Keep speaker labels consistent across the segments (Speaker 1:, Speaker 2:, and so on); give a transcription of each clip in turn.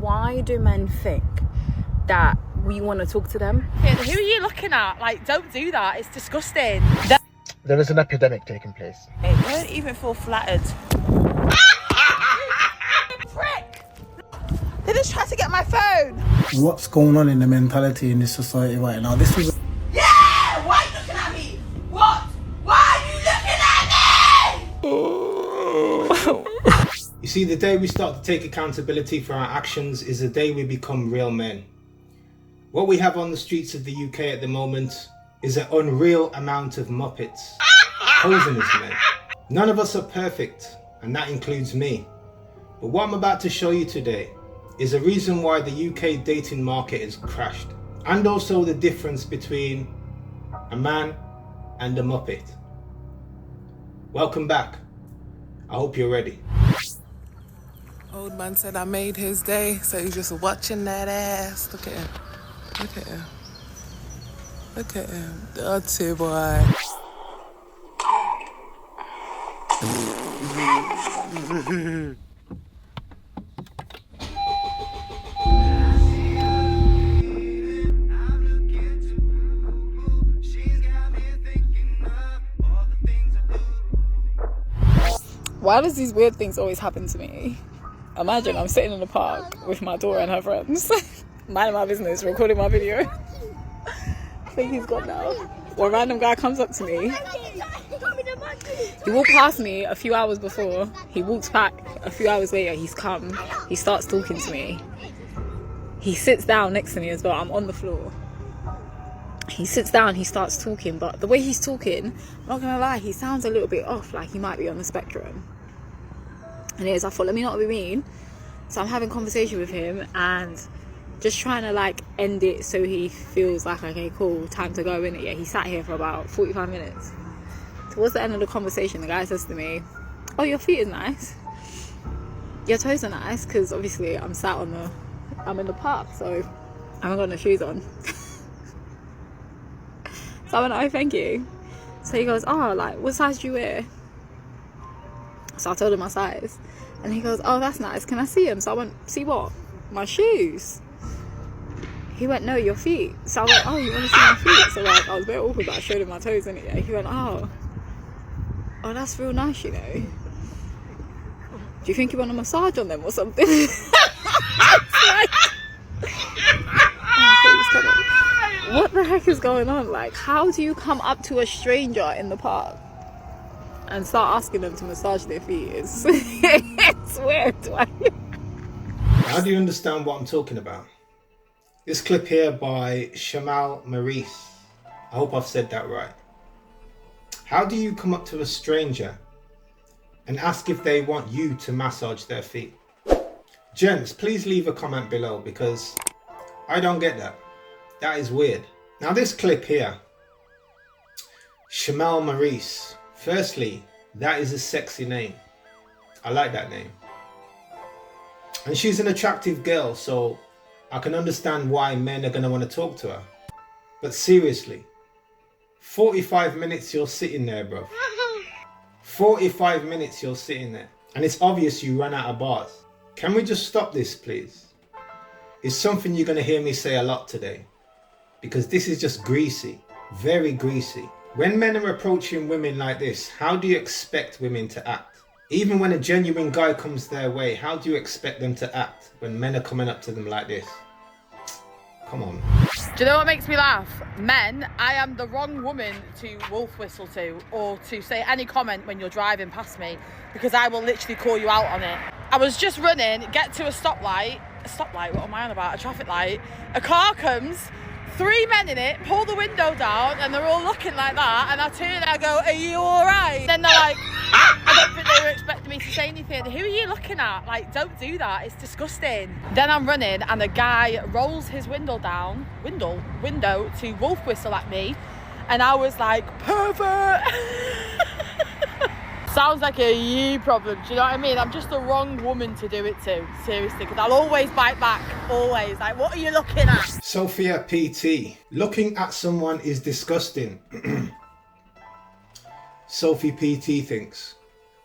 Speaker 1: why do men think that we want to talk to them?
Speaker 2: Who are you looking at? Like, don't do that. It's disgusting.
Speaker 3: There is an epidemic taking place.
Speaker 2: I don't even feel flattered. Frick! They just tried to get my phone.
Speaker 4: What's going on in the mentality in this society right now? This is...
Speaker 2: Yeah! Why are you looking at me? What? Why are you looking at me?
Speaker 5: You see, the day we start to take accountability for our actions is the day we become real men. What we have on the streets of the UK at the moment is an unreal amount of muppets posing as men. None of us are perfect, and that includes me. But what I'm about to show you today is a reason why the UK dating market has crashed, and also the difference between a man and a muppet. Welcome back. I hope you're ready.
Speaker 6: Old man said I made his day, so he's just watching that ass. Look at him. Look at him. Look at him. Dirty boy.
Speaker 1: Why does these weird things always happen to me? Imagine I'm sitting in the park with my daughter and her friends, minding my business, recording my video. I think he's gone now. One random guy comes up to me. He walked past me a few hours before. He walks back a few hours later. He's come. He starts talking to me. He sits down next to me as well. I'm on the floor. He sits down. He starts talking. But the way he's talking, I'm not going to lie, he sounds a little bit off. Like he might be on the spectrum. And I thought, let me not be mean. So I'm having a conversation with him and just trying to like end it so he feels like, okay, cool, time to go in it. Yeah, he sat here for about 45 minutes. Towards the end of the conversation, the guy says to me, oh, your feet are nice. Your toes are nice, because obviously I'm in the park, so I haven't got no shoes on. So I went, oh, thank you. So he goes, oh, like, what size do you wear? So I told him my size. And he goes, oh, that's nice. Can I see them? So I went, see what? My shoes. He went, no, your feet. So I went, oh, you want to see my feet? So like, I was very awkward, but I showed him my toes in it. Yeah. He went, oh, that's real nice, you know. Do you think you want a massage on them or something? Like, what the heck is going on? Like, how do you come up to a stranger in the park and start asking them to massage their feet? It's weird.
Speaker 5: How do you understand what I'm talking about? This clip here by Shamal Maurice. I hope I've said that right. How do you come up to a stranger and ask if they want you to massage their feet? Gents, please leave a comment below because I don't get that. That is weird. Now this clip here, Shamal Maurice. Firstly, that is a sexy name. I like that name. And she's an attractive girl, so I can understand why men are going to want to talk to her. But seriously, 45 minutes you're sitting there, bro. 45 minutes you're sitting there. And it's obvious you ran out of bars. Can we just stop this, please? It's something you're going to hear me say a lot today. Because this is just greasy. Very greasy. When men are approaching women like this, how do you expect women to act? Even when a genuine guy comes their way, how do you expect them to act when men are coming up to them like this? Come on.
Speaker 2: Do you know what makes me laugh? Men, I am the wrong woman to wolf whistle to or to say any comment when you're driving past me because I will literally call you out on it. I was just running, get to a stoplight, what am I on about? A traffic light. A car comes, 3 men in it, pull the window down and they're all looking like that and I turn and I go, are you alright? Then they're like, I don't think they were expecting me to say anything. Who are you looking at? Like, don't do that, it's disgusting. Then I'm running and a guy rolls his window down, window to wolf whistle at me and I was like, pervert. Sounds like a you problem, do you know what I mean? I'm just the wrong woman to do it to, seriously, because I'll always bite back, always. Like, what are you looking at?
Speaker 5: Sophia PT. Looking at someone is disgusting. Sophie PT thinks.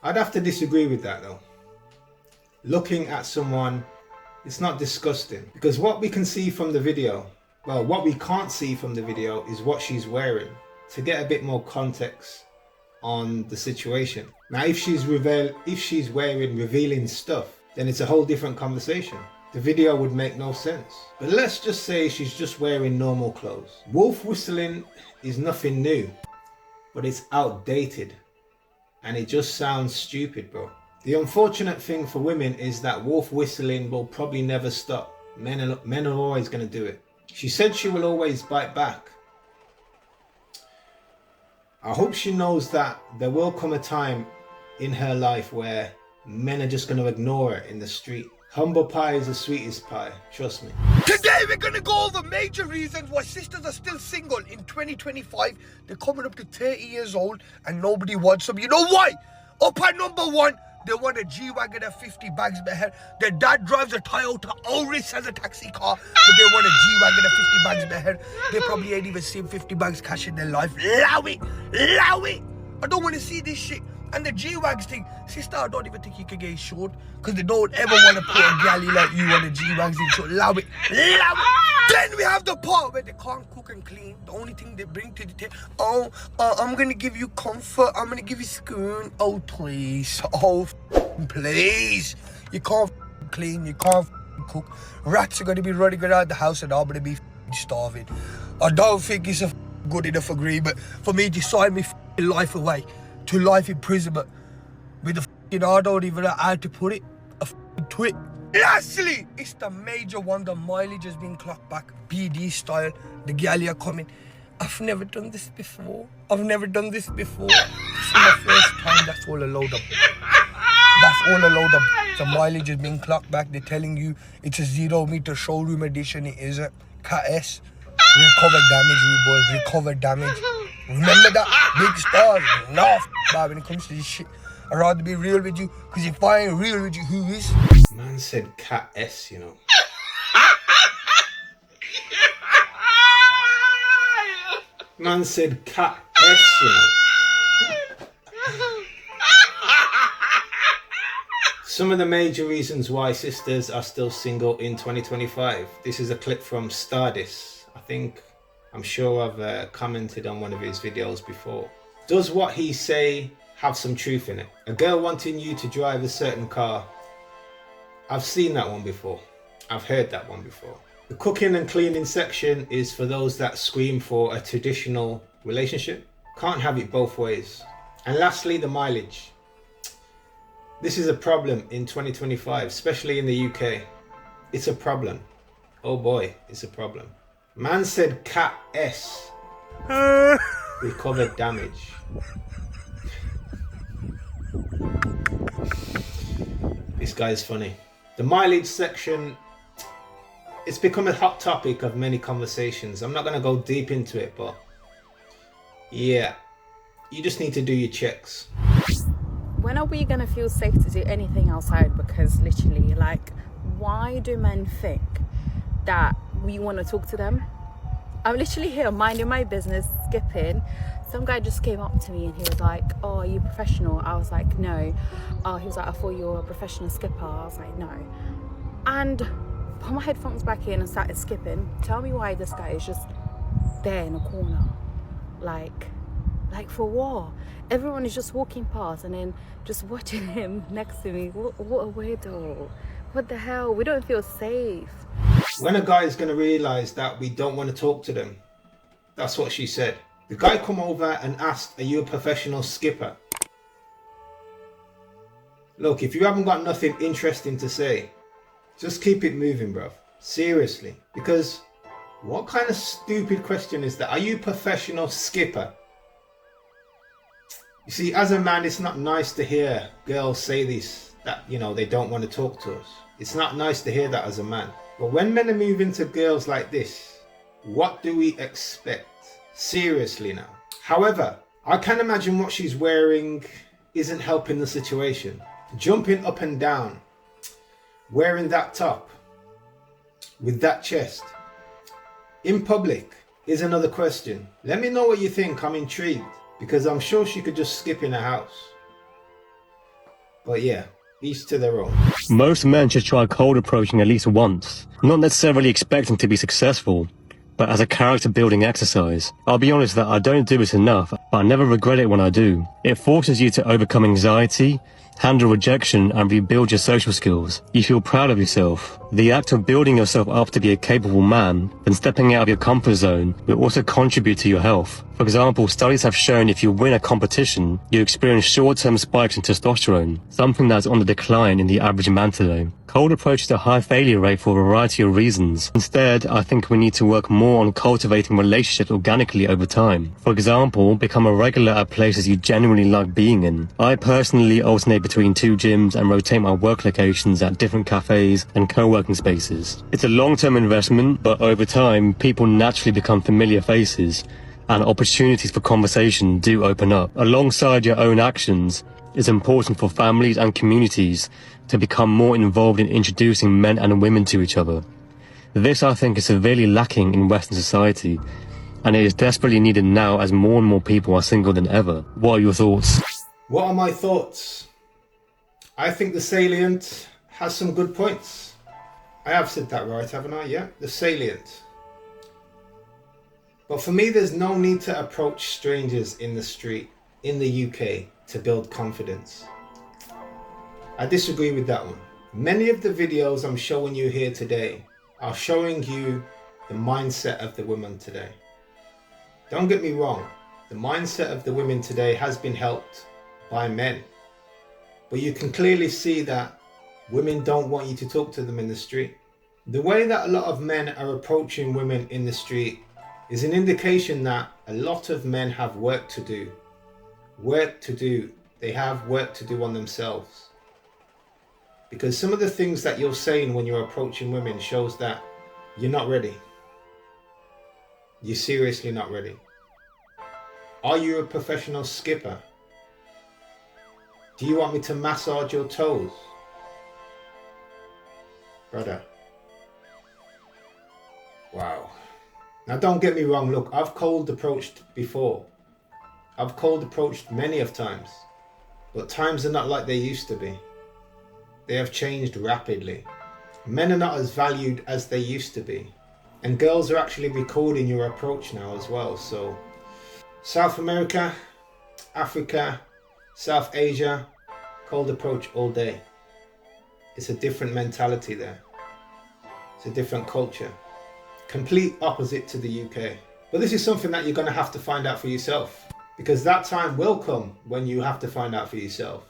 Speaker 5: I'd have to disagree with that though. Looking at someone It's not disgusting. Because what we can see from the video, well, what we can't see from the video is what she's wearing, to get a bit more context on the situation. Now, if she's wearing revealing stuff, then it's a whole different conversation. The video would make no sense. But let's just say she's just wearing normal clothes. Wolf whistling is nothing new, but it's outdated and it just sounds stupid, bro. The unfortunate thing for women is that wolf whistling will probably never stop. Men are always going to do it. She said she will always bite back. I hope she knows that there will come a time in her life where men are just going to ignore her in the street. Humble pie is the sweetest pie, trust me.
Speaker 7: Today we're gonna go over major reasons why sisters are still single in 2025. They're coming up to 30 years old and nobody wants them. You know why? Up at number one, they want a G-Wagon at 50 bags behind. Their dad drives a Toyota Auris as a taxi car, but they want a G-Wagon at 50 bags behind. They probably ain't even seen 50 bags cash in their life. Allow it! Allow it! I don't want to see this shit. And the G-Wags thing, sister, I don't even think you can get insured because they don't ever want to put a galley like you on the G-Wags insured. Allow it. Allow it. Then we have the part where they can't cook and clean. The only thing they bring to the table, I'm going to give you comfort. I'm going to give you spoon. Oh, please. Oh, please. You can't clean. You can't cook. Rats are going to be running around the house and I'm going to be starving. I don't think it's a good enough agreement for me to sign me life away to life imprisonment with a I don't even know how to put it, a twit. Lastly, it's the major one. The mileage has been clocked back, BD style. The galley are coming. I've never done this before. This is my first time. That's all a load of. The mileage has been clocked back. They're telling you it's a 0 meter showroom edition. It isn't. Cat S. Recover damage, rude boy. Recover damage. Remember that? Big stars. No, when it comes to this shit. I'd rather be real with you, because if I ain't real with you, who is?
Speaker 5: Man said Cat S, you know. Man said Cat S, you know. Some of the major reasons why sisters are still single in 2025. This is a clip from Stardust. I'm sure I've commented on one of his videos before. Does what he say have some truth in it? A girl wanting you to drive a certain car. I've seen that one before. I've heard that one before. The cooking and cleaning section is for those that scream for a traditional relationship. Can't have it both ways. And lastly, the mileage. This is a problem in 2025, especially in the UK. It's a problem. Oh boy, it's a problem. Man said Cat S. Recovered damage. This guy's funny. The mileage section, it's become a hot topic of many conversations. I'm not going to go deep into it, but yeah, you just need to do your checks.
Speaker 1: When are we going to feel safe to do anything outside? Because literally, like, why do men think that we want to talk to them? I'm literally here minding my business, skipping. Some guy just came up to me and he was like, oh, are you professional? I was like, no. Oh, he was like, I thought you were a professional skipper. I was like, no. And put my headphones back in and started skipping. Tell me why this guy is just there in a corner. Like for what? Everyone is just walking past and then just watching him next to me. What a weirdo. What the hell? We don't feel safe.
Speaker 5: When a guy is going to realise that we don't want to talk to them, that's what she said. The guy come over and asked, are you a professional skipper? Look, if you haven't got nothing interesting to say, just keep it moving, bruv. Seriously. Because what kind of stupid question is that? Are you a professional skipper? You see, as a man, it's not nice to hear girls say this, that, you know, they don't want to talk to us. It's not nice to hear that as a man. But when men are moving to girls like this, what do we expect? Seriously now. However, I can imagine what she's wearing isn't helping the situation. Jumping up and down, wearing that top, with that chest, in public is another question. Let me know what you think. I'm intrigued, because I'm sure she could just skip in her house. But yeah, Each to their own.
Speaker 8: Most men should try cold approaching at least once, not necessarily expecting to be successful, but as a character building exercise. I'll be honest that I don't do it enough, but I never regret it when I do. It forces you to overcome anxiety, handle rejection, and rebuild your social skills. You feel proud of yourself. The act of building yourself up to be a capable man, then stepping out of your comfort zone, will also contribute to your health. For example, studies have shown if you win a competition, you experience short-term spikes in testosterone, something that's on the decline in the average man today. Cold approach is a high failure rate for a variety of reasons. Instead, I think we need to work more on cultivating relationships organically over time. For example, become a regular at places you genuinely like being in. I personally alternate between 2 gyms and rotate my work locations at different cafes and co-working spaces. It's a long-term investment, but over time, people naturally become familiar faces, and opportunities for conversation do open up. Alongside your own actions, it's important for families and communities to become more involved in introducing men and women to each other. This, I think, is severely lacking in Western society, and it is desperately needed now as more and more people are single than ever. What are your thoughts?
Speaker 5: What are my thoughts? I think The Salient has some good points. I have said that right, haven't I? Yeah, The Salient. But for me, there's no need to approach strangers in the street in the UK to build confidence. I disagree with that one. Many of the videos I'm showing you here today are showing you the mindset of the women today. Don't get me wrong, the mindset of the women today has been helped by men. But you can clearly see that women don't want you to talk to them in the street. The way that a lot of men are approaching women in the street is an indication that a lot of men have work to do. They have work to do on themselves. Because some of the things that you're saying when you're approaching women shows that you're not ready. You're seriously not ready. Are you a professional skipper? Do you want me to massage your toes? Brother. Wow. Now don't get me wrong, look, I've cold approached before. I've cold approached many of times. But times are not like they used to be. They have changed rapidly. Men are not as valued as they used to be. And girls are actually recording your approach now as well. So South America, Africa, South Asia, cold approach all day. It's a different mentality there. It's a different culture. Complete opposite to the UK. But this is something that you're going to have to find out for yourself. Because that time will come when you have to find out for yourself.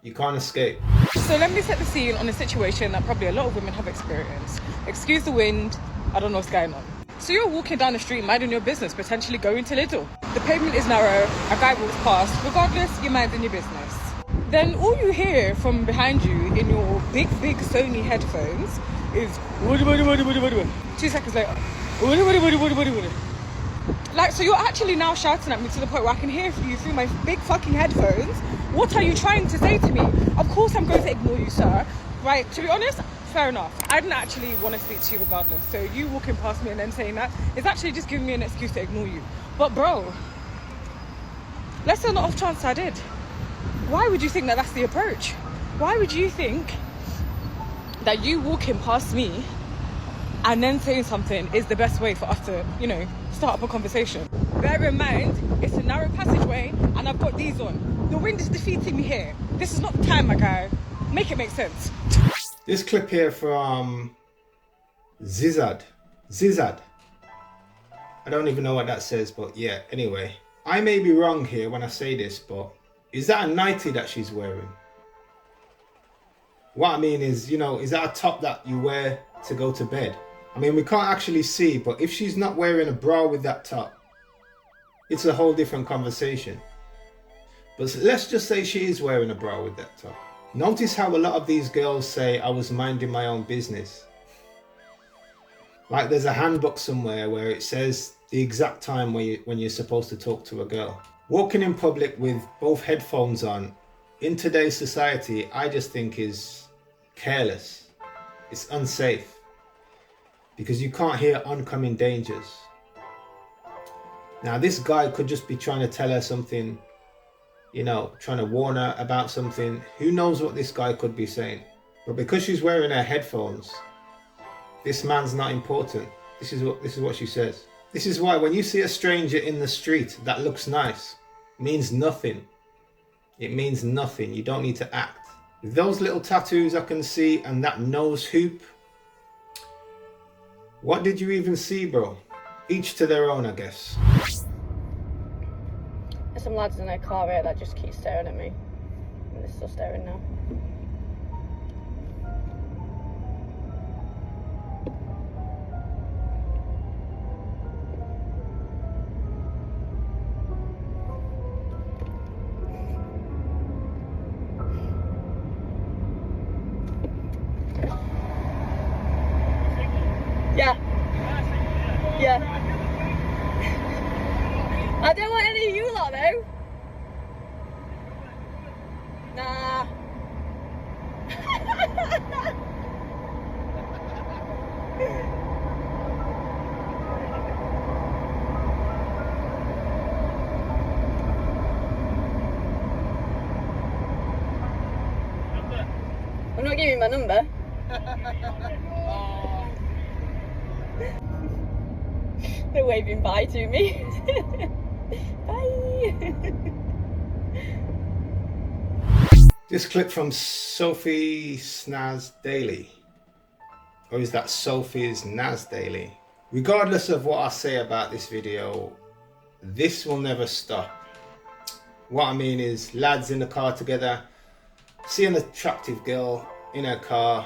Speaker 5: You can't escape.
Speaker 6: So let me set the scene on a situation that probably a lot of women have experienced. Excuse the wind, I don't know what's going on. So you're walking down the street minding your business, potentially going to Lidl. The pavement is narrow, a guy walks past, regardless, you're minding your business. Then all you hear from behind you in your big Sony headphones is 2 seconds later. Like, so you're actually now shouting at me to the point where I can hear you through my big fucking headphones. What are you trying to say to me? Of course I'm going to ignore you, sir. Right, to be honest, fair enough. I didn't actually want to speak to you regardless. So you walking past me and then saying that is actually just giving me an excuse to ignore you. But bro, let's say on the off chance I did. Why would you think that that's the approach? Why would you think that you walking past me and then saying something is the best way for us to, you know, start up a conversation? Bear in mind, it's a narrow passageway and I've got these on. The wind is defeating me here. This is not the time, my guy. Make it make sense.
Speaker 5: This clip here from Zizad. I don't even know what that says, but yeah, anyway. I may be wrong here when I say this, but is that a nightie that she's wearing? What I mean is, you know, is that a top that you wear to go to bed? I mean, we can't actually see, but if she's not wearing a bra with that top, it's a whole different conversation. But let's just say she is wearing a bra with that top. Notice how a lot of these girls say, I was minding my own business. Like there's a handbook somewhere where it says the exact time when you're supposed to talk to a girl. Walking in public with both headphones on, in today's society, I just think is careless. It's unsafe. Because you can't hear oncoming dangers. Now this guy could just be trying to tell her something you know, trying to warn her about something. Who knows what this guy could be saying? But because she's wearing her headphones, this man's not important. This is what she says. This is why when you see a stranger in the street that looks nice, it means nothing. It means nothing. You don't need to act. With those little tattoos I can see and that nose hoop, what did you even see, bro? Each to their own, I guess.
Speaker 9: There's some lads in their car here that just keep staring at me. And they're still staring now. Yeah. Yeah. I don't want any of you lot though. Nah. I'm not giving you my number. They're waving bye to me. Bye.
Speaker 5: This clip from Sophie Snaz Daily. Or is that Sophie's Naz Daily? Regardless of what I say about this video, this will never stop. What I mean is, lads in the car together, see an attractive girl in her car,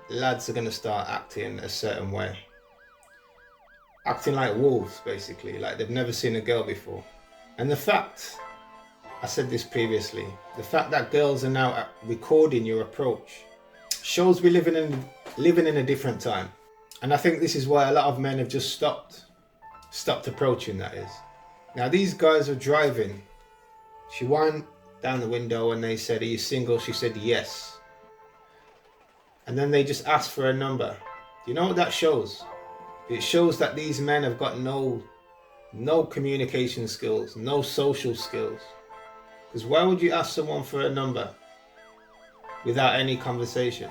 Speaker 5: lads are going to start acting a certain way. Acting like wolves, basically, like they've never seen a girl before. And the fact, I said this previously, the fact that girls are now recording your approach shows we're living in a different time. And I think this is why a lot of men have just stopped approaching, that is. Now these guys are driving. She went down the window and they said, "Are you single?" She said yes. And then they just asked for a number. You know what that shows? It shows that these men have got no communication skills, no social skills. Because why would you ask someone for a number without any conversation?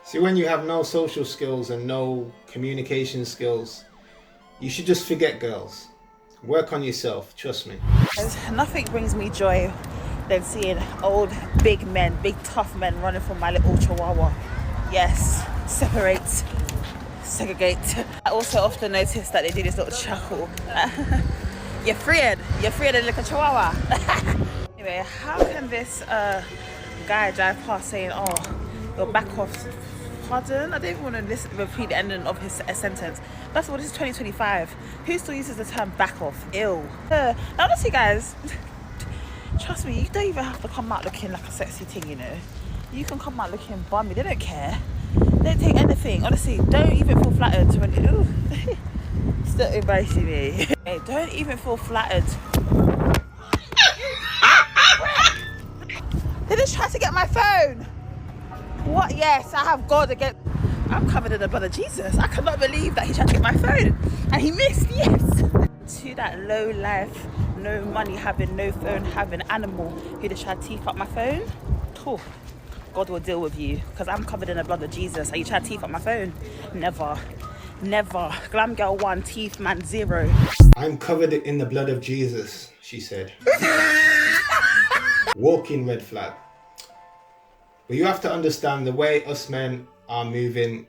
Speaker 5: See, when you have no social skills and no communication skills, you should just forget girls. Work on yourself, trust me.
Speaker 2: Nothing brings me joy than seeing old, big men, big tough men running from my little chihuahua. Yes, separate. Segregate. I also often notice that they do this little chuckle. You're freed like a chihuahua. Anyway, how can this guy drive past saying, "Oh, you're back off"? Pardon? I don't even want to repeat the ending of his sentence. First of all, this is 2025. Who still uses the term back off? Ew. Now, honestly, guys, trust me, you don't even have to come out looking like a sexy thing, you know. You can come out looking bummy. They don't care. Don't take anything. Honestly, don't even feel flattered when ooh. Still embarrassing me. Hey, don't even feel flattered. They just tried to get my phone. What? Yes, I have God again. I'm covered in the blood of Jesus. I cannot believe that he tried to get my phone and he missed. Yes. To that low life, no money having, no phone having animal who just tried to teeth up my phone. Oh. God will deal with you, because I'm covered in the blood of Jesus. Are you trying to teeth up my phone? Never. Never. Glam girl 1, teeth man 0.
Speaker 5: I'm covered in the blood of Jesus, she said. Walking red flag. But you have to understand the way us men are moving,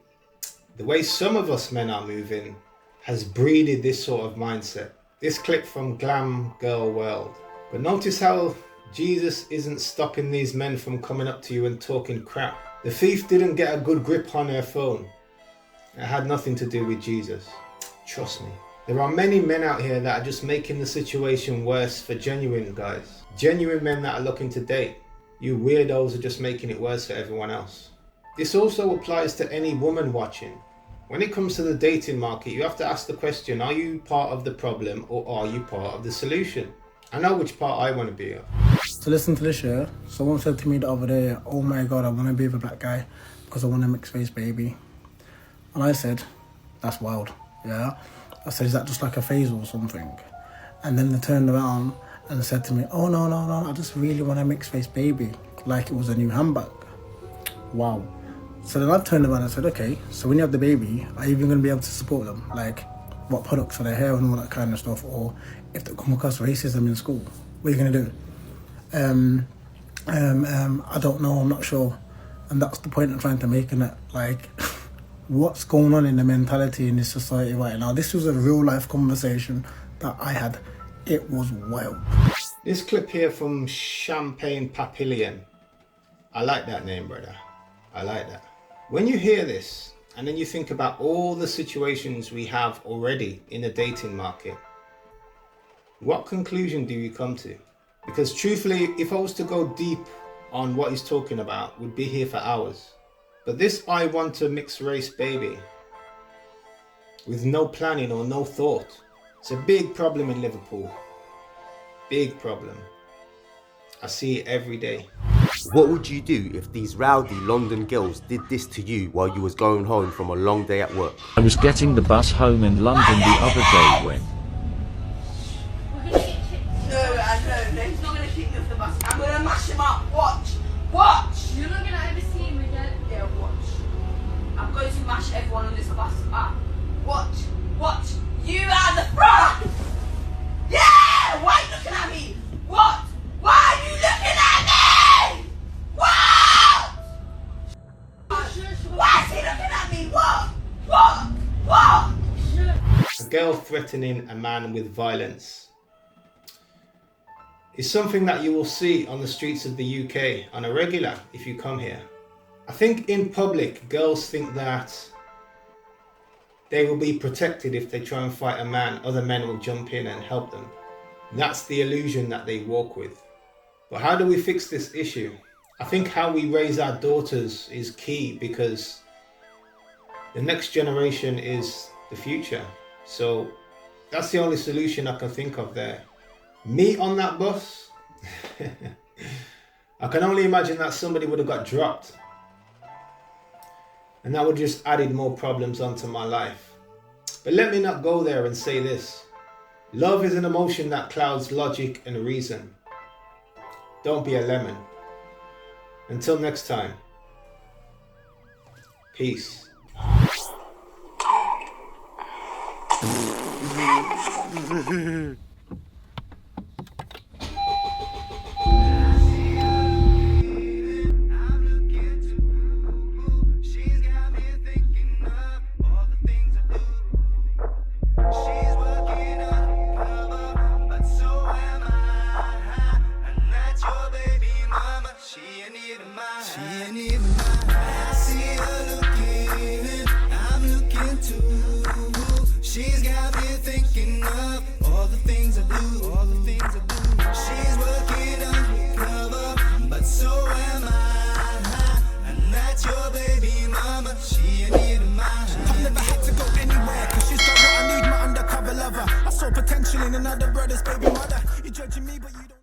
Speaker 5: the way some of us men are moving, has breeded this sort of mindset. This clip from Glam Girl World. But notice how Jesus isn't stopping these men from coming up to you and talking crap. The thief didn't get a good grip on her phone. It had nothing to do with Jesus. Trust me. There are many men out here that are just making the situation worse for genuine guys. Genuine men that are looking to date. You weirdos are just making it worse for everyone else. This also applies to any woman watching. When it comes to the dating market, you have to ask the question, are you part of the problem or are you part of the solution? I know which part I want to be of.
Speaker 4: To listen to this, yeah, someone said to me the other day, "Oh my God, I want to be with a black guy because I want a mixed race baby." And I said, "That's wild, yeah." I said, "Is that just like a phase or something?" And then they turned around and said to me, oh, no, I just really want a mixed face baby, like it was a new handbag. Wow. So then I turned around and said, okay, so when you have the baby, are you even going to be able to support them? Like, what products for their hair and all that kind of stuff? Or if they come across racism in school, what are you going to do? I don't know, I'm not sure. And that's the point I'm trying to make in it. Like, what's going on in the mentality in this society right now? This was a real life conversation that I had. It was wild.
Speaker 5: This clip here from Champagne Papillion. I like that name, brother. I like that. When you hear this, and then you think about all the situations we have already in the dating market, what conclusion do you come to? Because truthfully, if I was to go deep on what he's talking about, we'd be here for hours. But this I want a mixed race baby with no planning or no thought. It's a big problem in Liverpool. Big problem. I see it every day.
Speaker 10: What would you do if these rowdy London girls did this to you while you was going home from a long day at work?
Speaker 11: I was getting the bus home in London the other day when...
Speaker 12: No, he's not going to kick you off the bus. I'm going to mash him up. Watch! You're not going to oversee him again? Yeah, watch. I'm going to mash everyone on this bus up. Watch! You at the front! Yeah! Why are you looking at me? What? Why are you looking at me? What? Why is he looking at me? What?
Speaker 5: A girl threatening a man with violence is something that you will see on the streets of the UK on a regular if you come here. I think in public, girls think that they will be protected if they try and fight a man. Other men will jump in and help them. That's the illusion that they walk with. But how do we fix this issue? I think how we raise our daughters is key, because the next generation is the future. So that's the only solution I can think of there. Me on that bus? I can only imagine that somebody would have got dropped. And that would just added more problems onto my life. But let me not go there and say this. Love is an emotion that clouds logic and reason. Don't be a lemon. Until next time. Peace.
Speaker 13: Potential in another brother's baby mother. You're judging me, but you don't.